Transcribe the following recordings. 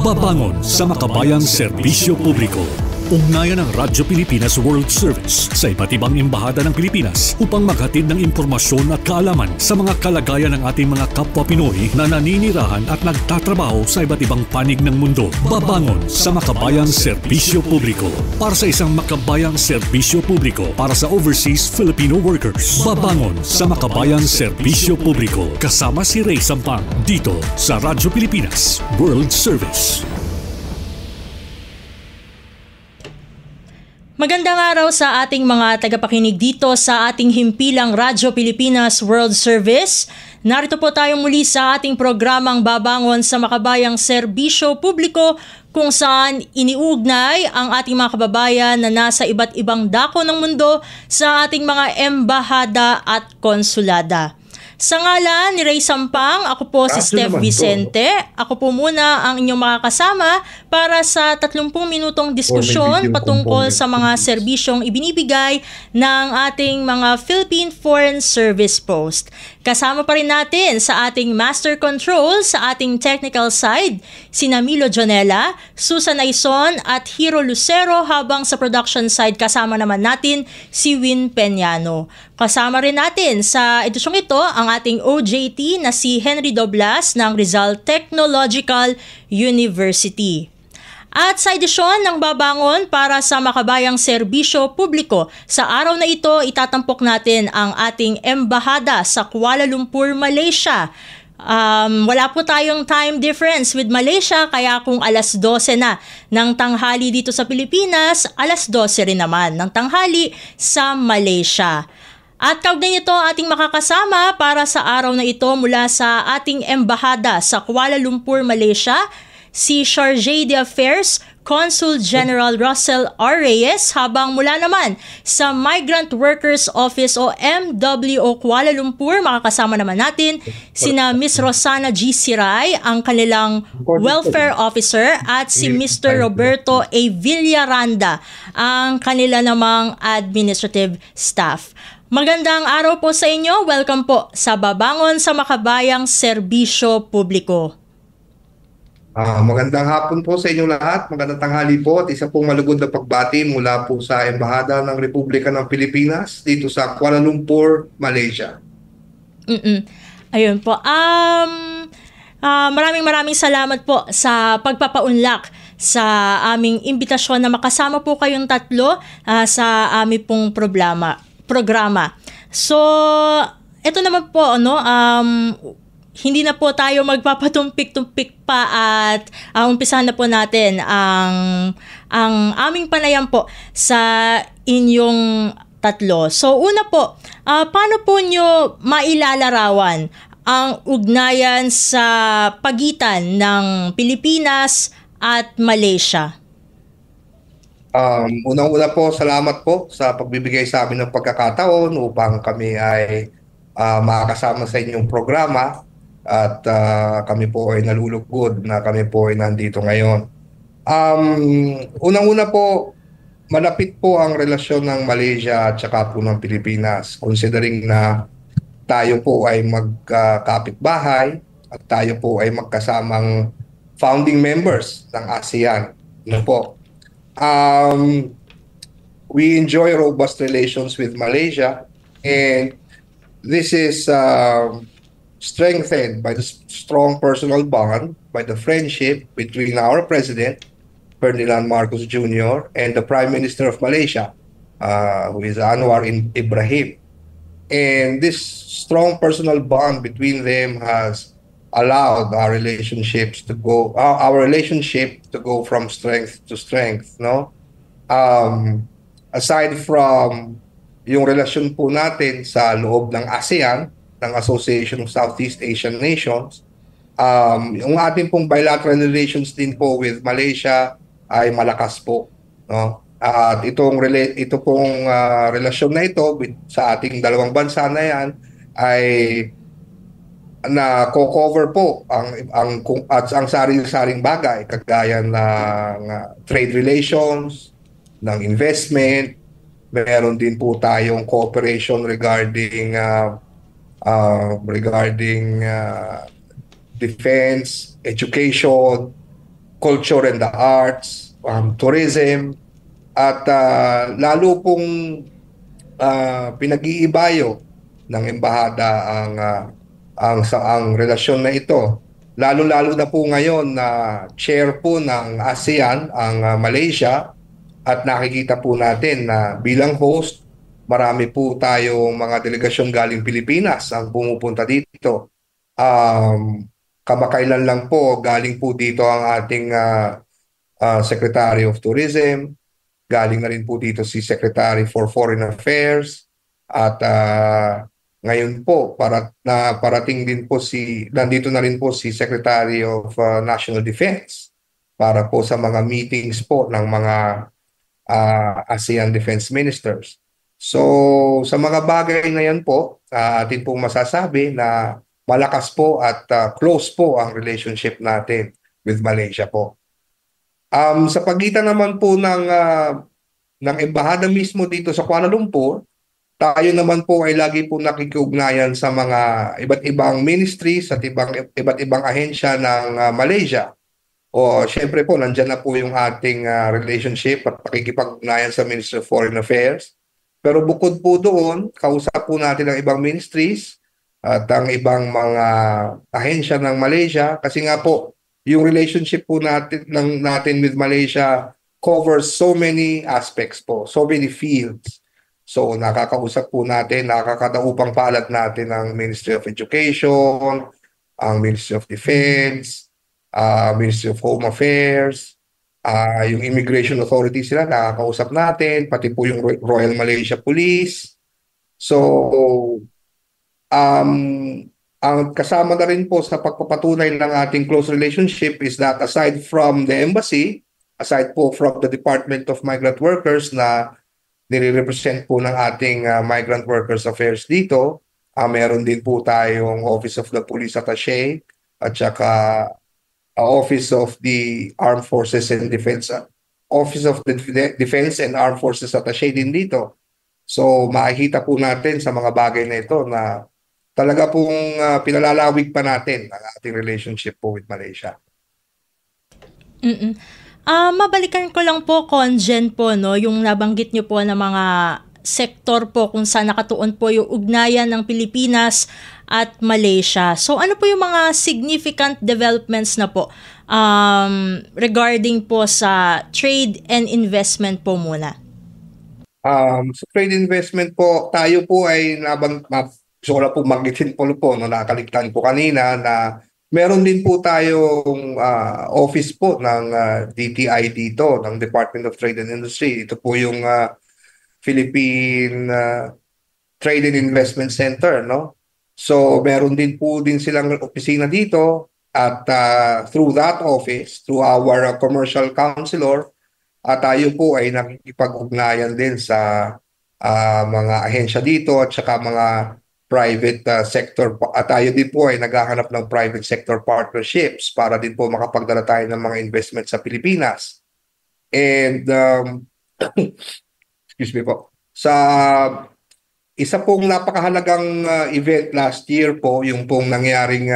Babangon sa makabayang serbisyo publiko. Ugnayan ng Radyo Pilipinas World Service sa iba't ibang embahada ng Pilipinas upang maghatid ng impormasyon at kaalaman sa mga kalagayan ng ating mga kapwa Pinoy na naninirahan at nagtatrabaho sa iba't ibang panig ng mundo. Babangon sa makabayang serbisyo publiko para sa isang makabayang serbisyo publiko para sa overseas Filipino workers. Babangon sa makabayang serbisyo publiko kasama si Ray Sampang dito sa Radyo Pilipinas World Service. Magandang araw sa ating mga tagapakinig dito sa ating himpilang Radyo Pilipinas World Service. Narito po tayo muli sa ating programang Babangon sa Makabayang Serbisyo Publiko kung saan iniugnay ang ating mga kababayan na nasa iba't ibang dako ng mundo sa ating mga embahada at konsulada. Sa ngalan ni Ray Sampang, ako po si Steph Vicente. Ako po muna ang inyong makakasama para sa 30 minutong diskusyon patungkol sa mga serbisyong ibinibigay ng ating mga Philippine Foreign Service Post. Kasama pa rin natin sa ating Master Control sa ating technical side, sina Milo Jonella, Susan Aison at Hiro Lucero, habang sa production side kasama naman natin si Win Peñano. Kasama rin natin sa edisyong ito ang ating OJT na si Henry Doblas ng Rizal Technological University. At sa edisyon ng Babangon para sa makabayang serbisyo publiko, sa araw na ito itatampok natin ang ating embahada sa Kuala Lumpur, Malaysia. Wala po tayong time difference with Malaysia, kaya kung alas 12 na ng tanghali dito sa Pilipinas, alas 12 rin naman ng tanghali sa Malaysia. At kaugnay nito ating makakasama para sa araw na ito mula sa ating embahada sa Kuala Lumpur, Malaysia, si Chargé d'Affaires Consul General Russell R. Reyes, habang mula naman sa Migrant Workers Office o MWO Kuala Lumpur, makakasama naman natin sina Miss Rosana G. Siray, ang kanilang Welfare Officer, at si Mr. Roberto A. Villaranda, ang kanila namang Administrative Staff. Magandang araw po sa inyo. Welcome po sa Babangon sa Makabayang Serbisyo Publiko. Magandang hapon po sa inyong lahat. Magandang tanghali po at isa pong malugod na pagbati mula po sa Embahada ng Republika ng Pilipinas dito sa Kuala Lumpur, Malaysia. Ayun po. Maraming salamat po sa pagpapaunlak sa aming imbitasyon na makasama po kayong tatlo sa aming pong programa. So, ito naman po, hindi na po tayo magpapatumpik-tumpik pa at umpisahan na po natin ang aming panayam po sa inyong tatlo. So, una po, paano po nyo mailalarawan ang ugnayan sa pagitan ng Pilipinas at Malaysia? Unang-una po, salamat po sa pagbibigay sa amin ng pagkakataon upang kami ay makakasama sa inyong programa at kami po ay nalulugod na kami po ay nandito ngayon. Unang-una po, malapit po ang relasyon ng Malaysia at saka po ng Pilipinas, considering na tayo po ay magkapitbahay at tayo po ay magkasamang founding members ng ASEAN. Ano po? We enjoy robust relations with Malaysia, and this is strengthened by the strong personal bond, by the friendship between our President, Ferdinand Marcos Jr., and the Prime Minister of Malaysia, who is Anwar Ibrahim. And this strong personal bond between them has allowed our relationship to go from strength to strength, no? Aside from yung relasyon po natin sa loob ng ASEAN, ng Association of Southeast Asian Nations, yung ating pong bilateral relations din po with Malaysia ay malakas po, no? At ito pong relasyon na ito sa ating dalawang bansa na yan ay na co-cover po ang sari-saring bagay kagaya ng trade relations, ng investment. Meron din po tayong cooperation regarding defense, education, culture and the arts, tourism, at lalo pong pinag-iibayo ng embahada ang relasyon na ito. Lalo-lalo na po ngayon na chair po ng ASEAN ang Malaysia, at nakikita po natin na bilang host, marami po tayong mga delegasyon galing Pilipinas ang pumupunta dito. Kamakailan lang po, galing po dito ang ating Secretary of Tourism, galing na rin po dito si Secretary for Foreign Affairs, at ngayon po parating din po nandito na rin po si Secretary of National Defense para po sa mga meetings po ng mga ASEAN Defense Ministers. So sa mga bagay na yan po, atin pong masasabi na malakas po at close po ang relationship natin with Malaysia po. Sa pagitan naman po ng embahada mismo dito sa Kuala Lumpur, tayo naman po ay lagi po nakikiugnayan sa mga iba't ibang ministries at iba't ibang ahensya ng Malaysia. O syempre po, nandyan na po yung ating relationship at pakikipag-ugnayan sa Ministry of Foreign Affairs. Pero bukod po doon, kausap po natin ang ibang ministries at ang ibang mga ahensya ng Malaysia, kasi nga po, yung relationship po natin with Malaysia covers so many aspects po, so many fields. So nakakausap po natin, nakakadaupang palad natin ang Ministry of Education, ang Ministry of Defense, Ministry of Home Affairs, yung Immigration Authority sila, nakakausap natin, pati po yung Royal Malaysia Police. So ang kasama na rin po sa pagpapatunay ng ating close relationship is that aside from the embassy, aside po from the Department of Migrant Workers na nire-represent po ng ating Migrant Workers Affairs dito, meron din po tayong Office of the Police Attaché at saka Office of the Armed Forces and Defense, Office of the Defense and Armed Forces Attaché din dito. So makikita po natin sa mga bagay na ito na talaga pong pinalalawig pa natin ang ating relationship po with Malaysia. Mabalikan ko lang po, Conjen po, no, yung nabanggit niyo po na mga sektor po kung saan nakatuon po yung ugnayan ng Pilipinas at Malaysia. So ano po yung mga significant developments na po regarding po sa trade and investment po muna? Sa trade investment po, tayo po ay gusto ko na po magitin po no, nakakaligtan po kanina na meron din po tayong office po ng DTI dito, ng Department of Trade and Industry. Ito po yung Philippine Trade and Investment Center, no? So meron din silang opisina dito at through that office, through our commercial counselor, tayo po ay nakikipag-ugnayan din sa mga ahensya dito at saka mga private sector, at tayo din po ay naghahanap ng private sector partnerships para din po makapagdala tayo ng mga investment sa Pilipinas. And excuse me po, sa isa pong napakahalagang event last year po, yung pong nangyaring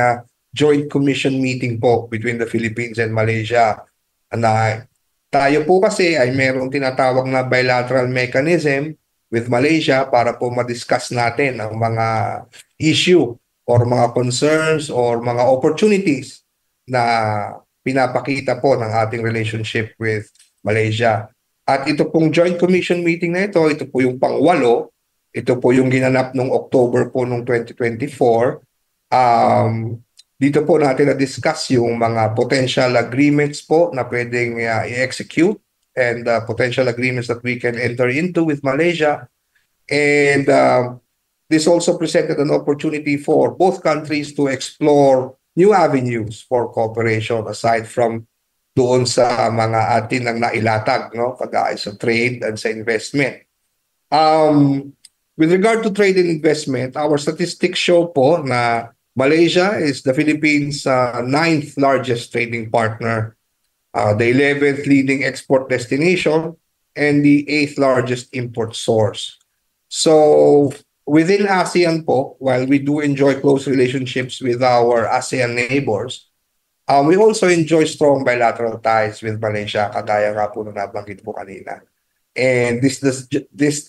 joint commission meeting po between the Philippines and Malaysia, na tayo po kasi ay mayroong tinatawag na bilateral mechanism with Malaysia para po ma-discuss natin ang mga issue or mga concerns or mga opportunities na pinapakita po ng ating relationship with Malaysia. At ito pong joint commission meeting na ito po yung pang-8, ito po yung ginanap noong October po noong 2024. Dito po natin na-discuss yung mga potential agreements po na pwedeng i-execute and potential agreements that we can enter into with Malaysia. And this also presented an opportunity for both countries to explore new avenues for cooperation aside from doon sa mga atin ang nailatag, no, kagaya sa trade and sa investment. With regard to trade and investment, our statistics show po na Malaysia is the Philippines' 9th largest trading partner, the 11th leading export destination, and the 8th largest import source. So within ASEAN po, while we do enjoy close relationships with our ASEAN neighbors, We also enjoy strong bilateral ties with Malaysia, kagaya nga po na nabanggit po kanina. And this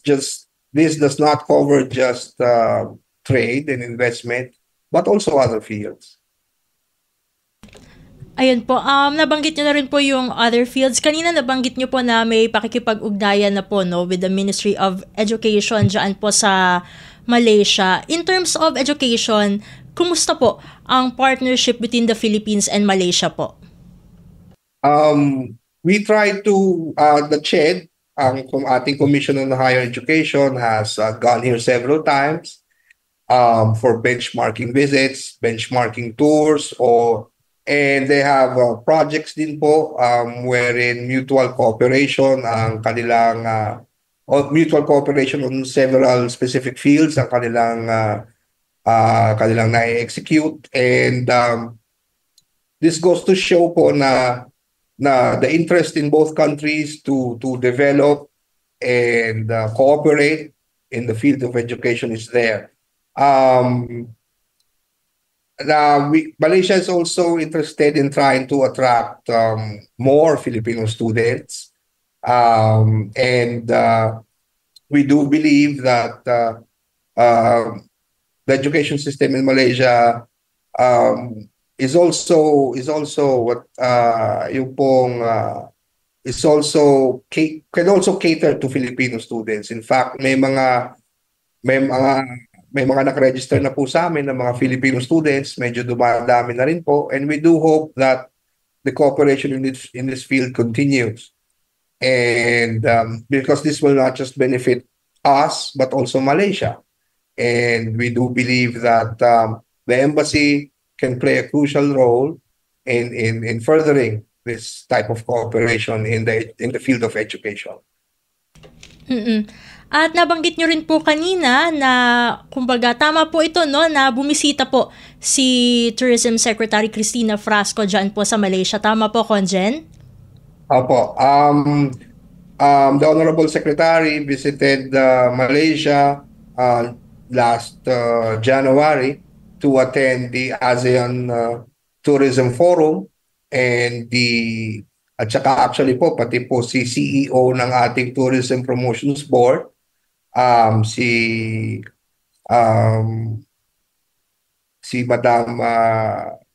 does not cover just trade and investment, but also other fields. Ayun po, nabanggit niyo na rin po yung other fields. Kanina nabanggit niyo po na may pakikipag-ugnayan na po, no, with the Ministry of Education dyan po sa Malaysia. In terms of education, kumusta po ang partnership between the Philippines and Malaysia po? We try to, the CHED, ang ating Commission on Higher Education has gone here several times for benchmarking visits, benchmarking tours, and they have projects din po wherein mutual cooperation ang kanilang mutual cooperation on several specific fields ang kanilang na-execute, and this goes to show po na the interest in both countries to develop and cooperate in the field of education is there. Malaysia is also interested in trying to attract more Filipino students, and we do believe that the education system in Malaysia is also what yung pong can also cater to Filipino students. In fact, may mga nakaregister na po sa amin ng mga Filipino students, medyo dumadami na rin po, and we do hope that the cooperation in this field continues. And because this will not just benefit us, but also Malaysia. And we do believe that the embassy can play a crucial role in furthering this type of cooperation in the field of education. At nabanggit nyo rin po kanina na, kumbaga, tama po ito, no, na bumisita po si Tourism Secretary Cristina Frasco dyan po sa Malaysia. Tama po, Conjen? Opo. The Honorable Secretary visited Malaysia last January to attend the ASEAN Tourism Forum, and at saka actually po pati po si CEO ng ating Tourism Promotions Board, si Madam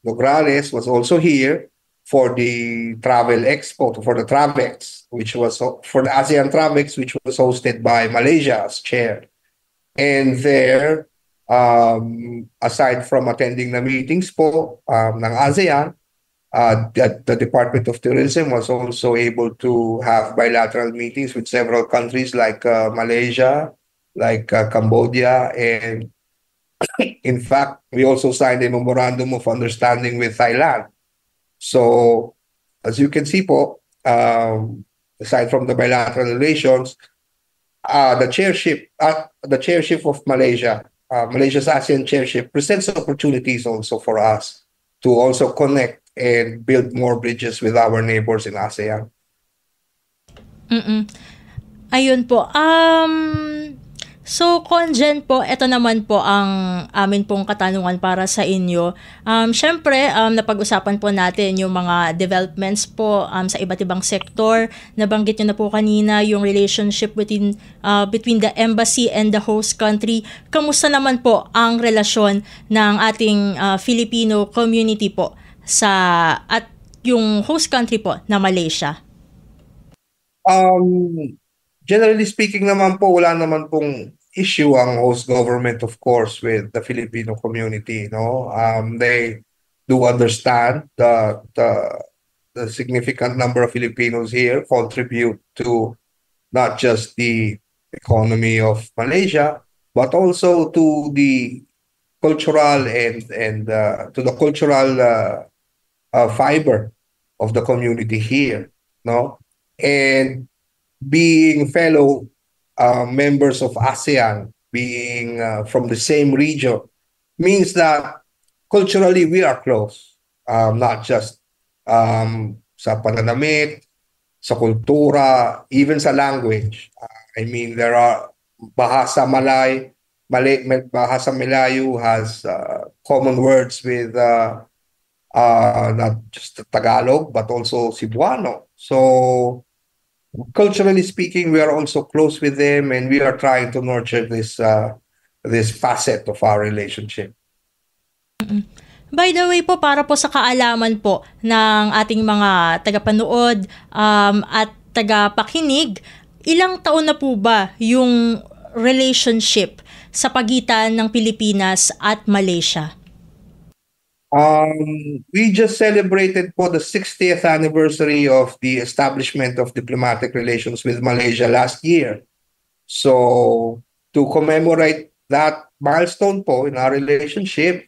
Nograles was also here for the Travel Expo, for the Travex, which was for the ASEAN Travex, which was hosted by Malaysia as chair. And there, aside from attending the meetings po ng ASEAN, the Department of Tourism was also able to have bilateral meetings with several countries like Malaysia, like Cambodia, and in fact, we also signed a memorandum of understanding with Thailand. So, as you can see po, aside from the bilateral relations, the chairship of Malaysia, Malaysia's ASEAN chairship presents opportunities also for us to also connect and build more bridges with our neighbors in ASEAN. Ayun po. So, Conjen po, ito naman po ang amin pong katanungan para sa inyo. Siyempre, napag-usapan po natin yung mga developments po sa iba't ibang sektor. Nabanggit nyo na po kanina yung relationship between the embassy and the host country. Kamusta naman po ang relasyon ng ating Filipino community po at yung host country po na Malaysia? Generally speaking naman po, wala naman pong issue ang host government, of course, with the Filipino community. No, they do understand that the significant number of Filipinos here contribute to not just the economy of Malaysia, but also to the cultural and to the cultural fiber of the community here. No, and being fellow members of ASEAN, being from the same region, means that culturally we are close, not just sa pananamit, sa kultura, even sa language. I mean, there are Bahasa Bahasa Melayu has common words with not just Tagalog, but also Cebuano. So culturally speaking, we are also close with them, and we are trying to nurture this facet of our relationship. By the way po, para po sa kaalaman po ng ating mga tagapanood at tagapakinig, ilang taon na po ba yung relationship sa pagitan ng Pilipinas at Malaysia? We just celebrated po the 60th anniversary of the establishment of diplomatic relations with Malaysia last year. So, to commemorate that milestone po in our relationship,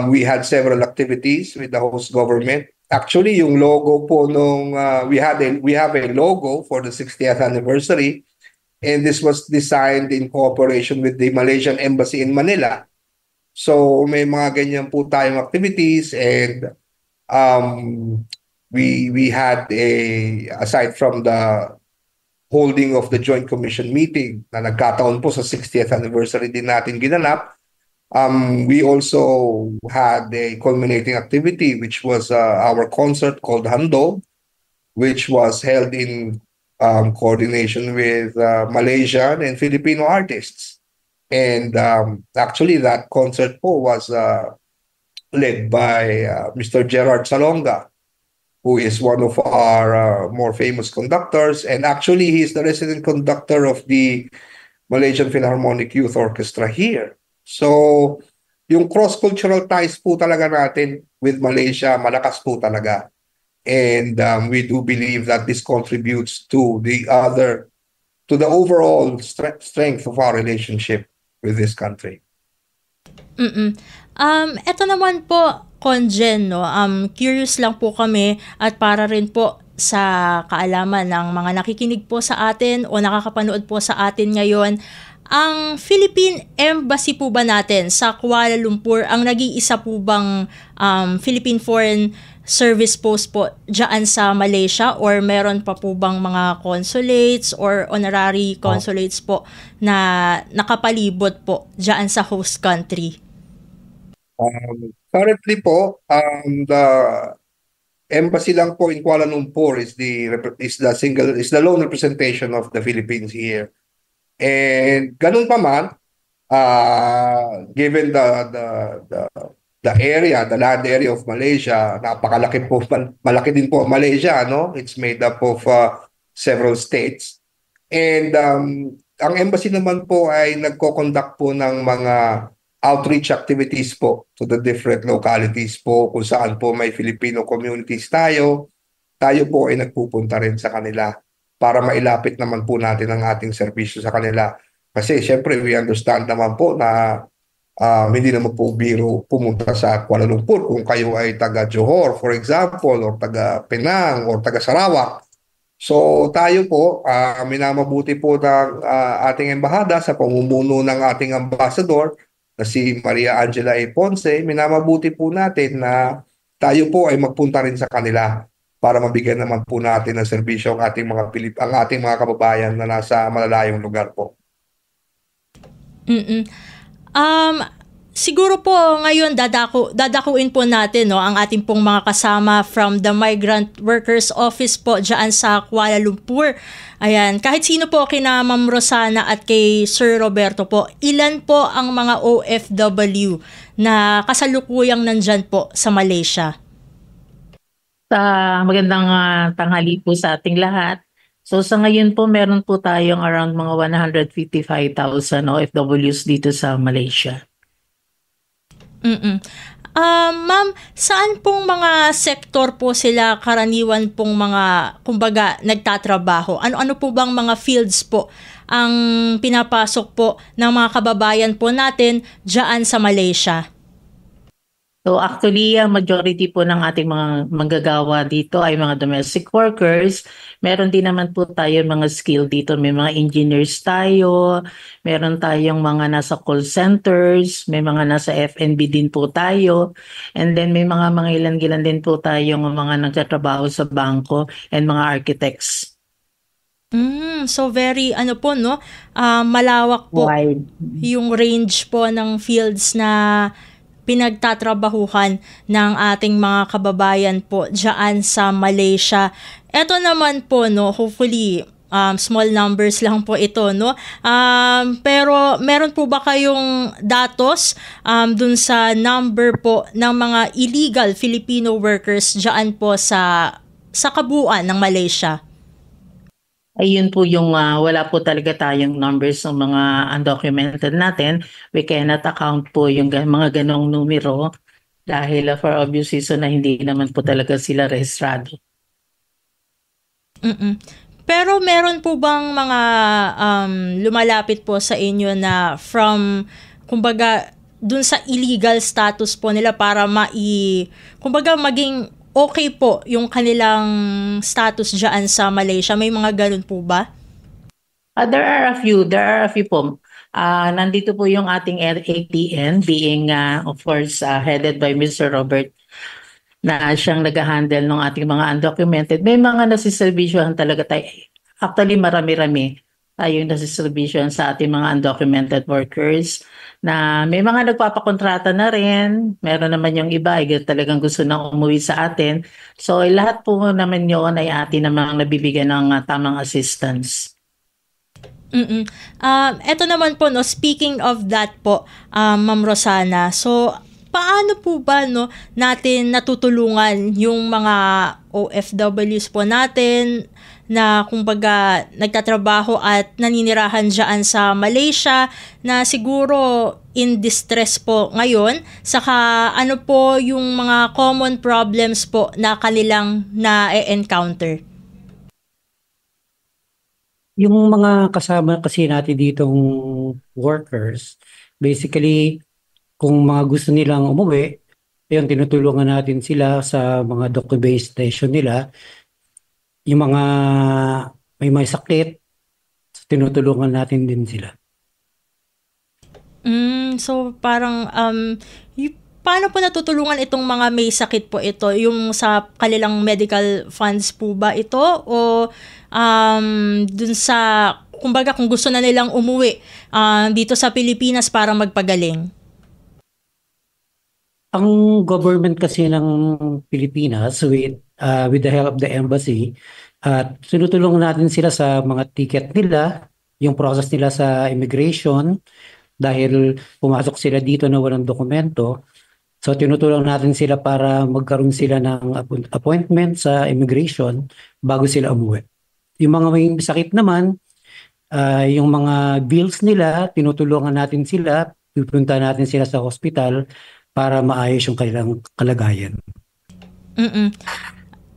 we had several activities with the host government. Actually, yung logo po nung we have a logo for the 60th anniversary, and this was designed in cooperation with the Malaysian Embassy in Manila. So may mga ganyan po tayong activities, and we had aside from the holding of the Joint Commission meeting na nagkataon po sa 60th anniversary din natin ginanap, we also had a culminating activity which was our concert called Handog, which was held in coordination with Malaysian and Filipino artists. And actually, that concert po was led by Mr. Gerard Salonga, who is one of our more famous conductors. And actually, he's the resident conductor of the Malaysian Philharmonic Youth Orchestra here. So, yung cross-cultural ties po talaga natin with Malaysia, malakas po talaga. And we do believe that this contributes to the overall strength of our relationship with this country. Ito naman po, Conjen, no? Curious lang po kami at para rin po sa kaalaman ng mga nakikinig po sa atin o nakakapanood po sa atin ngayon, ang Philippine Embassy po ba natin sa Kuala Lumpur ang nag-iisa po bang Philippine Foreign Service post po dyan sa Malaysia, or meron pa po bang mga consulates or honorary consulates po na nakapalibot po dyan sa host country? Currently po, the embassy lang po in Kuala Lumpur is the lone representation of the Philippines here. And ganun pa man, given the land area of Malaysia, napakalaki po, malaki din po Malaysia, no? It's made up of several states. And ang embassy naman po ay nagko-conduct po ng mga outreach activities po to the different localities po kung saan po may Filipino communities tayo po ay nagpupunta rin sa kanila para mailapit naman po natin ang ating serbisyo sa kanila. Kasi syempre we understand naman po na hindi naman po biro pumunta sa Kuala Lumpur kung kayo ay taga Johor, for example, or taga Penang, or taga Sarawak. So tayo po, minamabuti po ng ating embahada sa pamumuno ng ating ambassador na si Maria Angela A. Ponce, minamabuti po natin na tayo po ay magpunta rin sa kanila para mabigyan naman po natin ng serbisyo ang ating mga kababayan na nasa malalayong lugar po. Siguro po ngayon dadakuin po natin, no, ang ating pong mga kasama from the Migrant Workers Office po dyan sa Kuala Lumpur. Ayan, kahit sino po kina Ma'am Rosana at kay Sir Roberto po, ilan po ang mga OFW na kasalukuyang nandyan po sa Malaysia? Magandang tanghali po sa ating lahat. So sa ngayon po meron po tayong around mga 155,000 OFWs dito sa Malaysia. Ma'am, saan pong mga sektor po sila karaniwan pong mga, kumbaga, nagtatrabaho? Ano po bang mga fields po ang pinapasok po ng mga kababayan po natin dyan sa Malaysia? So actually, ang majority po ng ating mga manggagawa dito ay mga domestic workers. Meron din naman po tayo mga skill dito. May mga engineers tayo, meron tayong mga nasa call centers, may mga nasa F&B din po tayo. And then may mga ilan-gilan din po tayong mga nagtatrabaho sa bangko and mga architects. So very malawak po wide yung range po ng fields na pinagtatrabahuhan ng ating mga kababayan po dyan sa Malaysia. Ito naman po, no, hopefully, small numbers lang po ito, no? Pero meron po ba kayong datos dun sa number po ng mga illegal Filipino workers dyan po sa kabuuan ng Malaysia? Ayun po yung wala po talaga tayong numbers ng mga undocumented natin. We cannot account po yung mga ganong numero dahil for obvious reason na hindi naman po talaga sila rehistrado. Pero meron po bang mga lumalapit po sa inyo na kumbaga, dun sa illegal status po nila para kumbaga maging okay po yung kanilang status dyan sa Malaysia? May mga ganun po ba? There are a few po. Nandito po yung ating ATN being of course headed by Mr. Robert na siyang nag-handle ng ating mga undocumented. May mga nasiservisyohan talaga tayo. Actually, marami-rami tayong nasiservisyohan sa ating mga undocumented workers na may mga nagpapakontrata na rin. Meron naman yung iba ay talagang gusto nang umuwi sa atin. So, lahat po naman yun ay atin namang nabibigyan ng tamang assistance. Ito naman po, no, speaking of that po, Ma'am Rosana, so paano po ba, no, natin natutulungan yung mga OFWs po natin na kumbaga nagtatrabaho at naninirahan dyan sa Malaysia na siguro in distress po ngayon, saka ano po yung mga common problems po na kanilang na-encounter? Yung mga kasama kasi natin ditong workers, basically, kung mga gusto nilang umuwi, yun, tinutulungan natin sila sa mga documentation nila. Yung mga may sakit, tinutulungan natin din sila. So parang paano po natutulungan itong mga may sakit po ito? Yung sa kanilang medical funds po ba ito? O dun sa, kumbaga kung gusto na nilang umuwi dito sa Pilipinas para magpagaling? Ang government kasi ng Pilipinas with the help of the embassy, tinutulungan natin sila sa mga ticket nila, yung process nila sa immigration, dahil pumasok sila dito na walang dokumento. So tinutulungan natin sila para magkaroon sila ng appointment sa immigration bago sila umuwi. Yung mga may sakit naman, yung mga bills nila, tinutulungan natin sila, pupunta natin sila sa hospital para maayos yung kanilang kalagayan.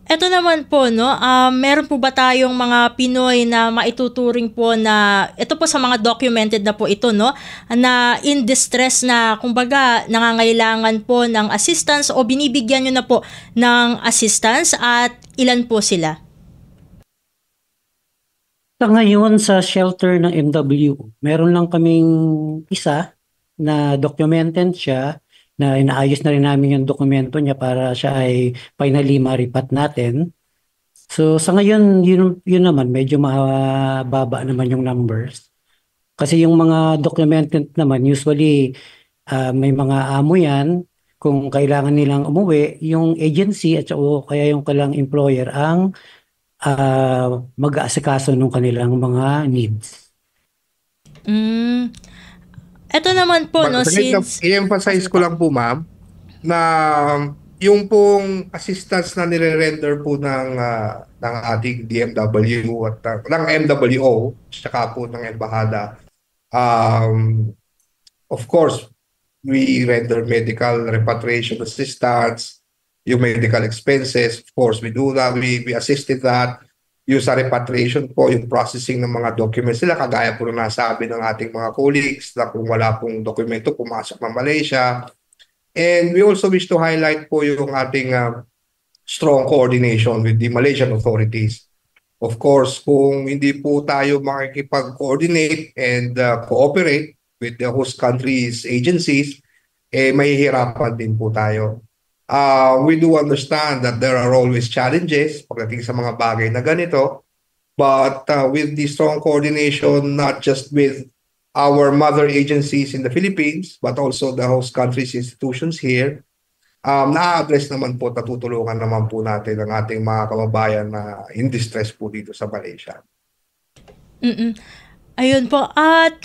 Ito naman po, no, meron po ba tayong mga Pinoy na maituturing po na, ito po sa mga documented na po ito, no, na in distress na, kumbaga, nangangailangan po ng assistance o binibigyan nyo na po ng assistance, at ilan po sila? Sa ngayon sa shelter ng MWO, meron lang kaming isa na documented siya, na inaayos na rin namin yung dokumento niya para siya ay finally maripat natin. So sa ngayon, yun naman, medyo mababa naman yung numbers. Kasi yung mga documented naman, usually may mga amo yan. Kung kailangan nilang umuwi, yung agency at kaya yung kailang employer ang mag-aasikaso ng kanilang mga needs. Ito naman po, no, since I-emphasize ko lang po, ma'am, na yung pong assistance na nire-render po ng ating DMW at ng MWO, saka po ng Embahada, of course, we render medical repatriation assistance, yung medical expenses, of course, we do that, we assisted that. Yung sa repatriation po, yung processing ng mga documents nila, kagaya po na nasabi ng ating mga colleagues na kung wala pong dokumento, pumasok ng Malaysia. And we also wish to highlight po yung ating strong coordination with the Malaysian authorities. Of course, kung hindi po tayo makikipag-coordinate and cooperate with the host countries' agencies, mahihirapan din po tayo. We do understand that there are always challenges pagdating sa mga bagay na ganito, but with the strong coordination, not just with our mother agencies in the Philippines, but also the host country's institutions here, na-address naman po, natutulungan naman po natin ang ating mga kababayan na in distress po dito sa Malaysia. Mm-mm. Ayun po. At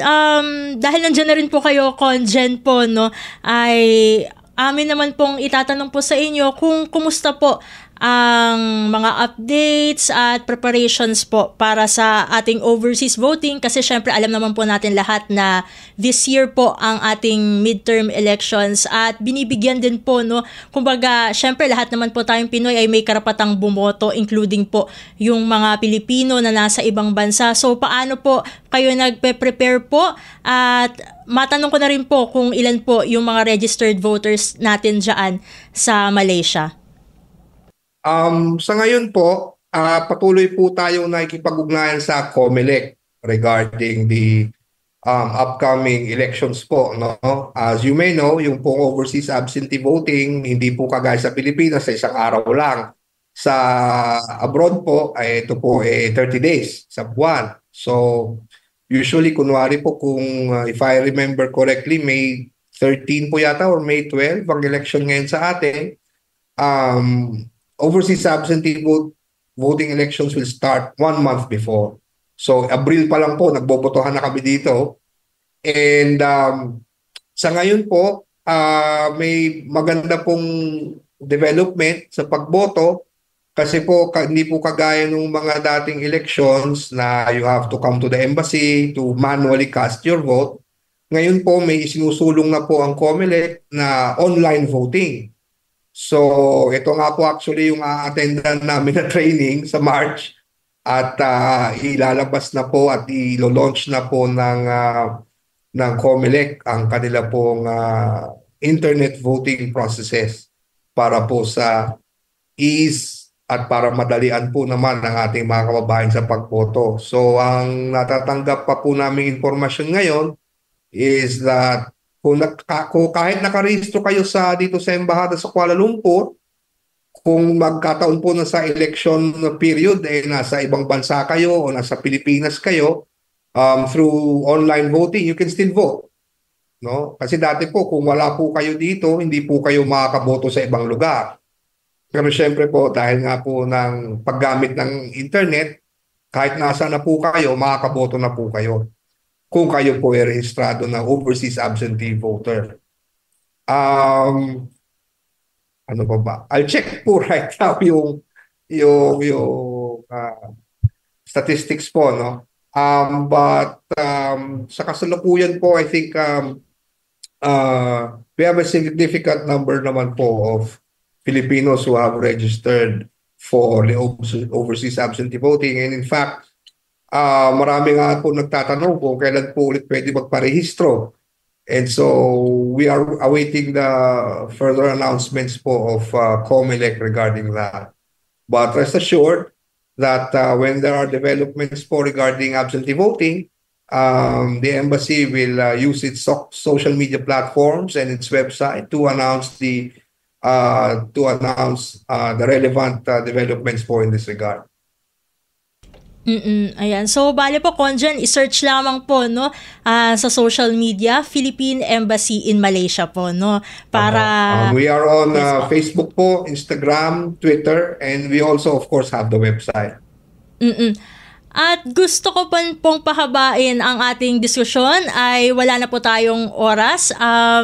dahil nandiyan na rin po kayo, Conjen po, no, ay amin naman pong itatanong po sa inyo kung kumusta po ang mga updates at preparations po para sa ating overseas voting, kasi syempre alam naman po natin lahat na this year po ang ating midterm elections at binibigyan din po, no, kumbaga syempre lahat naman po tayong Pinoy ay may karapatang bumoto, including po yung mga Pilipino na nasa ibang bansa. So paano po kayo nagpe-prepare po, at matanong ko na rin po kung ilan po yung mga registered voters natin dyan sa Malaysia? Sa ngayon po, patuloy po tayong nakikipag-ugnayan sa COMELEC regarding the upcoming elections po, no? As you may know, yung pong overseas absentee voting, hindi po kagaya sa Pilipinas sa isang araw lang. Sa abroad po, ay ito po 30 days sa buwan. So, usually, kunwari po kung if I remember correctly, May 13 po yata or May 12 ang election ngayon sa atin. Overseas absentee voting elections will start 1 month before. So, Abril pa lang po, nagbobotohan na kami dito. And sa ngayon po, may maganda pong development sa pagboto, kasi po hindi po kagaya ng mga dating elections na you have to come to the embassy to manually cast your vote. Ngayon po, may isinusulong na po ang COMELEC na online voting. So, ito nga po actually yung attendan namin na training sa March, at ilalabas na po at ilo-launch na po ng COMELEC ang kanila pong internet voting processes para po sa ease at para madalian po naman ang ating mga kababayan sa pagboto. So, ang natatanggap pa po namin informasyon ngayon is that kung kahit nakarehistro kayo dito sa embahada sa Kuala Lumpur, kung magkataon po na sa election period nasa ibang bansa kayo o nasa Pilipinas kayo, through online voting, you can still vote. No? Kasi dati po, kung wala po kayo dito, hindi po kayo makakaboto sa ibang lugar. Pero syempre po, dahil nga po ng paggamit ng internet, kahit nasa na po kayo, makakaboto na po kayo kung kayo po ay rehistrado na overseas absentee voter. Ano ba? I'll check po right now yung statistics po, no? But sa kasalukuyan po, I think we have a significant number naman po of Filipinos who have registered for the overseas absentee voting. And in fact, marami nga po nagtatanong kung kailan po ulit pwede magparehistro. And so we are awaiting the further announcements po of COMELEC regarding that. But rest assured that when there are developments po regarding absentee voting, the embassy will use its social media platforms and its website to announce the relevant developments po in this regard. Ayan. So, bale po, Conjen, i-search lamang po, no, sa social media, Philippine Embassy in Malaysia po, no, para... we are on Facebook po, Instagram, Twitter, and we also, of course, have the website. At gusto ko pong pahabain ang ating diskusyon, ay wala na po tayong oras.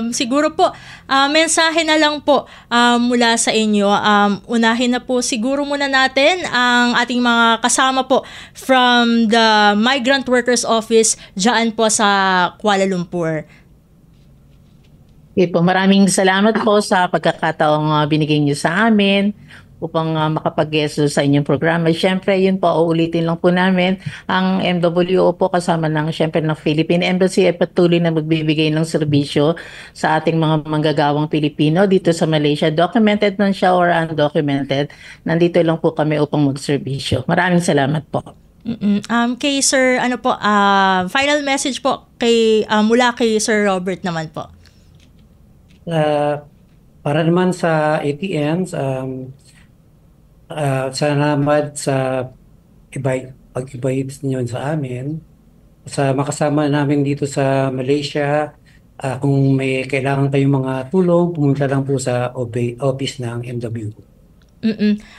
Siguro po, mensahe na lang po mula sa inyo. Unahin na po siguro muna natin ang ating mga kasama po from the Migrant Workers Office dyan po sa Kuala Lumpur. Okay po, maraming salamat po sa pagkakataong binigay niyo sa amin upang makapag-guest sa inyong programa. Siyempre, yun po, uulitin lang po namin. Ang MWO po kasama ng, siyempre, ng Philippine Embassy ay patuloy na magbibigay ng serbisyo sa ating mga manggagawang Pilipino dito sa Malaysia. Documented man siya or undocumented, nandito lang po kami upang magserbisyo. Maraming salamat po. Kay Sir, final message po mula kay Sir Robert naman po. Para naman sa ATMs, salamat sa pag-invite niyo sa amin. sa makasama namin dito sa Malaysia. Kung may kailangan kayong mga tulong, pumunta lang po sa office ng MWO.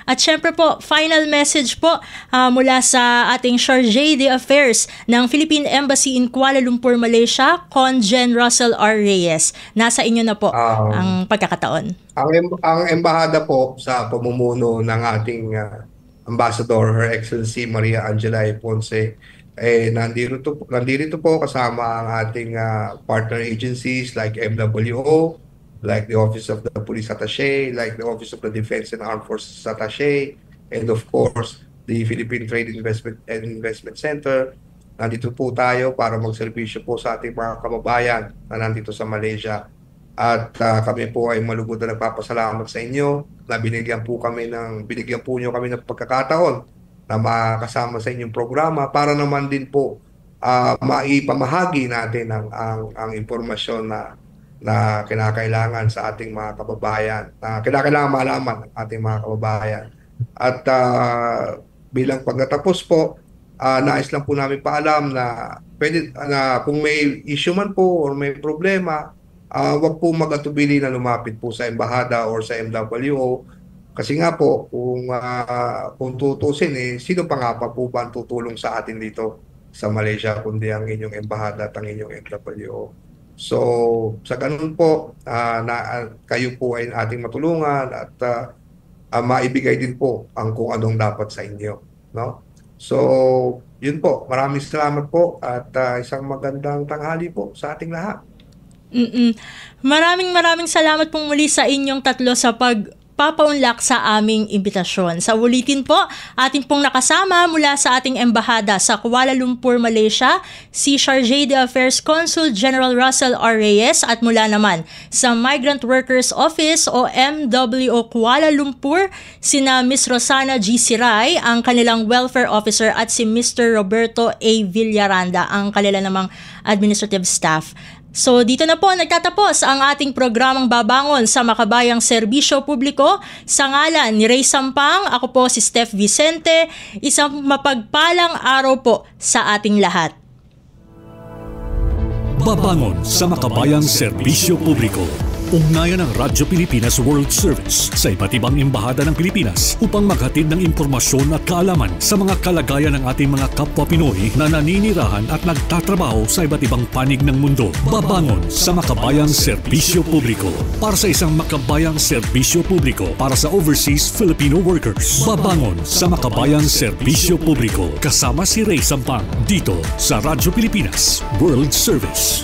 At syempre po, final message po mula sa ating Chargé d'Affaires ng Philippine Embassy in Kuala Lumpur, Malaysia, Con Gen Russell R. Reyes. Nasa inyo na po ang pagkakataon. Ang embahada po sa pamumuno ng ating Ambassador, Her Excellency Maria Angela E. Ponce, nandito po kasama ang ating partner agencies like MWO, like the Office of the Police Attaché, like the Office of the Defense and Armed Forces Attaché, and of course, the Philippine Trade Investment Center. Nandito po tayo para magserbisyo po sa ating mga kababayan na nandito sa Malaysia. At kami po ay malugod na nagpapasalamat sa inyo na binigyan po nyo kami ng pagkakataon na makasama sa inyong programa para naman din po maipamahagi natin ang impormasyon na kinakailangan sa ating mga kababayan, na kinakailangan malaman ng ating mga kababayan. At bilang pagkatapos po, nais lang po namin paalam na kung may issue man po or may problema, wag po mag-atubili na lumapit po sa embahada or sa MWO. Kasi nga po, kung tutusin, sino pa nga pa po ba ang tutulong sa atin dito sa Malaysia kundi ang inyong embahada at ang inyong MWO. So, sa ganun po, kayo po ay ating matulungan at maibigay din po kung anong dapat sa inyo. No? So, yun po. Maraming salamat po at isang magandang tanghali po sa ating lahat. Maraming salamat pong muli sa inyong tatlo sa pagpapaunlak sa aming imbitasyon. Sa ulitin po, ating pong nakasama mula sa ating embahada sa Kuala Lumpur, Malaysia, si Chargé d'Affaires Consul General Russell R. Reyes, at mula naman sa Migrant Workers Office o MWO Kuala Lumpur, sina Ms. Rosana G. Siray, ang kanilang Welfare Officer, at si Mr. Roberto A. Villaranda, ang kanilang namang administrative staff. So dito na po nagtatapos ang ating programang Babangon sa Makabayang Serbisyo Publiko. Sa ngalan ni Ray Sampang, ako po si Steph Vicente. Isang mapagpalang araw po sa ating lahat. Babangon sa Makabayang Serbisyo Publiko. Ugnayan ng Radyo Pilipinas World Service sa iba't ibang embahada ng Pilipinas upang maghatid ng impormasyon at kaalaman sa mga kalagayan ng ating mga kapwa Pinoy na naninirahan at nagtatrabaho sa iba't ibang panig ng mundo. Babangon sa Makabayang Serbisyo Publiko para sa isang makabayang serbisyo publiko para sa overseas Filipino workers. Babangon sa Makabayang Serbisyo Publiko kasama si Ray Sampang dito sa Radyo Pilipinas World Service.